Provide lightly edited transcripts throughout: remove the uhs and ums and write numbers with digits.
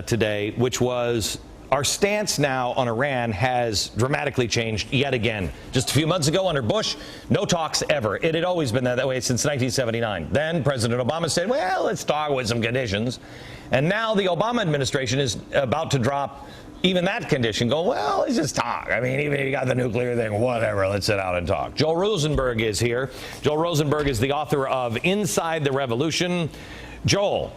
today, which was our stance now on Iran has dramatically changed yet again. Just a few months ago under Bush, no talks ever. It had always been that way since 1979. Then President Obama said, well, let's talk with some conditions. And now the Obama administration is about to drop even that condition, go, well, let's just talk. I mean, even if you got the nuclear thing, whatever, let's sit down and talk. Joel Rosenberg is here. Joel Rosenberg is the author of Inside the Revolution. Joel,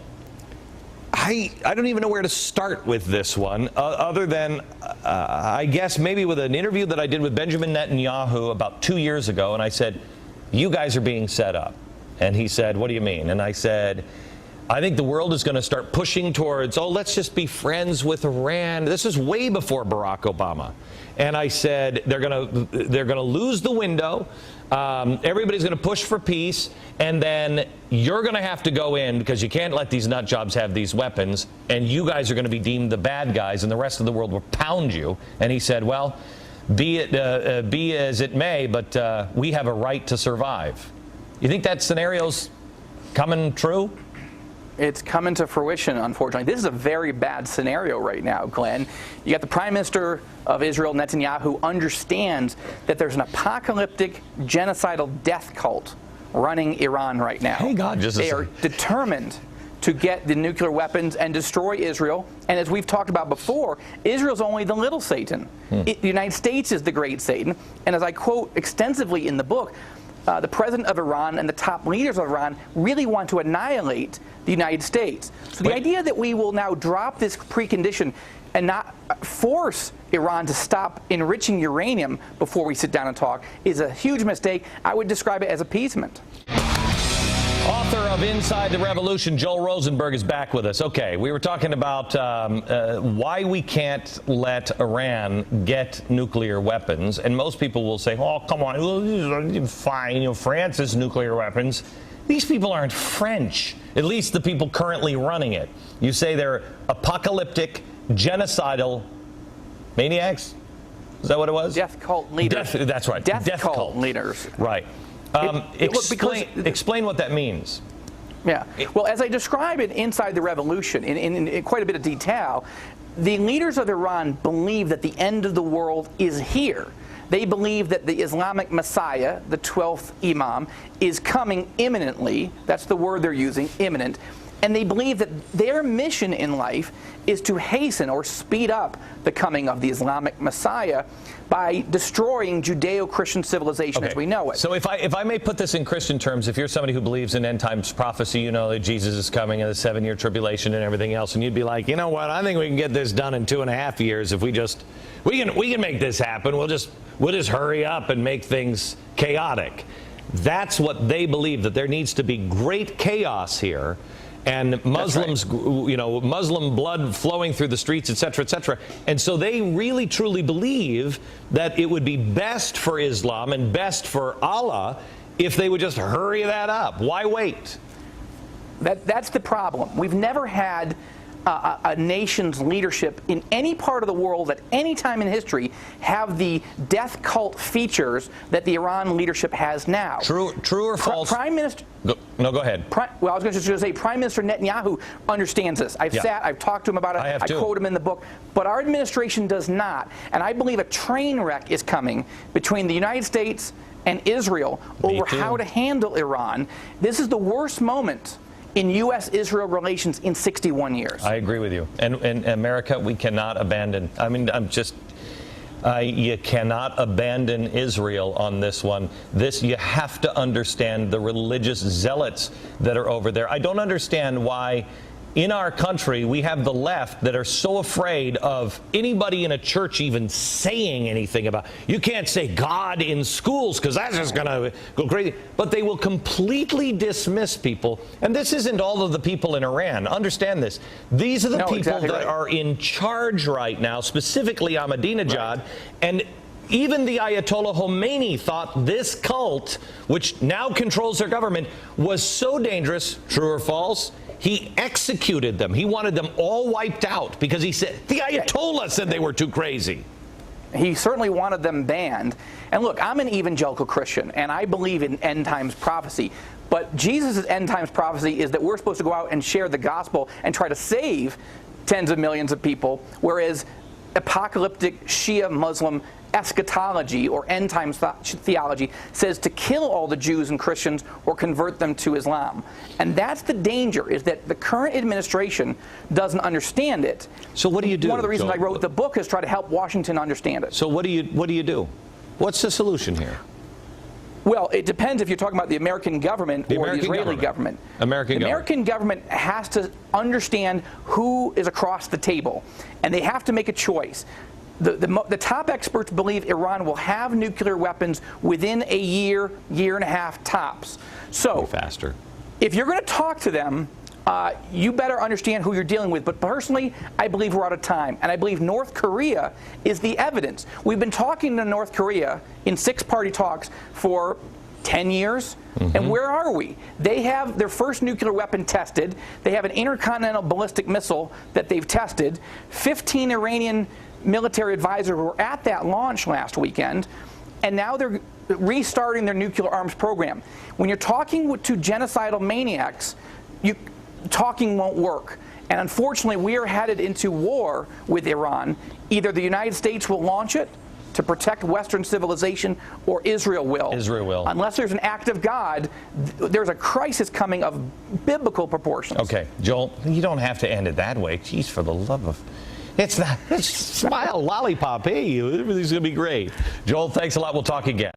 I don't even know where to start with this one, other than, I guess, maybe with an interview that I did with Benjamin Netanyahu about 2 years ago, and I said, you guys are being set up. And he said, what do you mean? And I said, I think the world is going to start pushing towards, oh, let's just be friends with Iran. This is way before Barack Obama. And I said, they're going to lose the window. Everybody's going to push for peace. And then you're going to have to go in because you can't let these nut jobs have these weapons. And you guys are going to be deemed the bad guys and the rest of the world will pound you. And he said, well, be as it may, but we have a right to survive. You think that scenario's coming true? It's coming to fruition, unfortunately. This is a very bad scenario right now, Glenn. You got the Prime Minister of Israel, Netanyahu, who understands that there's an apocalyptic, genocidal death cult running Iran right now. Hey, God, they are determined to get the nuclear weapons and destroy Israel. And as we've talked about before, Israel's only the little Satan. The United States is the great Satan. And as I quote extensively in the book, the president of Iran and the top leaders of Iran really want to annihilate the United States. So the idea that we will now drop this precondition and not force Iran to stop enriching uranium before we sit down and talk is a huge mistake. I would describe it as appeasement. Author of Inside the Revolution, Joel Rosenberg, is back with us. Okay, we were talking about why we can't let Iran get nuclear weapons, and most people will say, oh, come on, well, fine, you know, France has nuclear weapons. These people aren't French, at least the people currently running it. You say they're apocalyptic, genocidal maniacs? Is that what it was? Death cult leaders. That's right. Death cult leaders. Right. Explain what that means. Yeah. Well, as I describe it inside the revolution in quite a bit of detail, the leaders of Iran believe that the end of the world is here. They believe that the Islamic Messiah, the 12th Imam, is coming imminently. That's the word they're using, imminent. And they believe that their mission in life is to hasten or speed up the coming of the Islamic Messiah by destroying Judeo-Christian civilization as we know it. So if I may put this in Christian terms, if you're somebody who believes in end times prophecy, you know that Jesus is coming and the 7-year tribulation and everything else, and you'd be like, you know what, I think we can get this done in 2.5 years if we can make this happen. We'll just hurry up and make things chaotic. That's what they believe, that there needs to be great chaos here. And Muslims, you know, Muslim blood flowing through the streets, et cetera, et cetera. And so they really, truly believe that it would be best for Islam and best for Allah if they would just hurry that up. Why wait? That's the problem. We've never had a nation's leadership in any part of the world at any time in history have the death cult features that the Iran leadership has now. True or false? Prime Minister. Go ahead. Well, I was just going to say, Prime Minister Netanyahu understands this. I've talked to him about it. I quote him in the book. But our administration does not. And I believe a train wreck is coming between the United States and Israel over how to handle Iran. This is the worst moment in U.S.-Israel relations in 61 years. I agree with you. And America, we cannot abandon. I mean, you cannot abandon Israel on this one. You have to understand the religious zealots that are over there. I don't understand why in our country we have the left that are so afraid of anybody in a church even saying anything about, you can't say God in schools because that's just going to go crazy. But they will completely dismiss people. And this isn't all of the people in Iran. Understand this. These are the people that are in charge right now, specifically Ahmadinejad. And even the Ayatollah Khomeini thought this cult, which now controls their government, was so dangerous, true or false, he executed them. He wanted them all wiped out because he said, the Ayatollah said they were too crazy. He certainly wanted them banned. And look, I'm an evangelical Christian, and I believe in end times prophecy. But Jesus' end times prophecy is that we're supposed to go out and share the gospel and try to save tens of millions of people, whereas apocalyptic Shia Muslim eschatology or end times theology says to kill all the Jews and Christians or convert them to Islam. And that's the danger, is that the current administration doesn't understand it. So what do you do? One of the reasons I wrote the book is try to help Washington understand it. So what do you do? What's the solution here? Well, it depends if you're talking about the American government or the Israeli government. The American government has to understand who is across the table, and they have to make a choice. The top experts believe Iran will have nuclear weapons within a year, year and a half tops. So, faster. If you're going to talk to them, you better understand who you're dealing with. But personally, I believe we're out of time. And I believe North Korea is the evidence. We've been talking to North Korea in six-party talks for 10 years. And where are we? They have their first nuclear weapon tested. They have an intercontinental ballistic missile that they've tested. 15 Iranian military advisors were at that launch last weekend. And now they're restarting their nuclear arms program. When you're talking to genocidal maniacs, talking won't work. And unfortunately, we are headed into war with Iran. Either the United States will launch it to protect Western civilization, or Israel will. Israel will. Unless there's an act of God, there's a crisis coming of biblical proportions. Okay, Joel, you don't have to end it that way. Jeez, for the love of... It's not... Smile, lollipop, hey, everything's going to be great. Joel, thanks a lot. We'll talk again.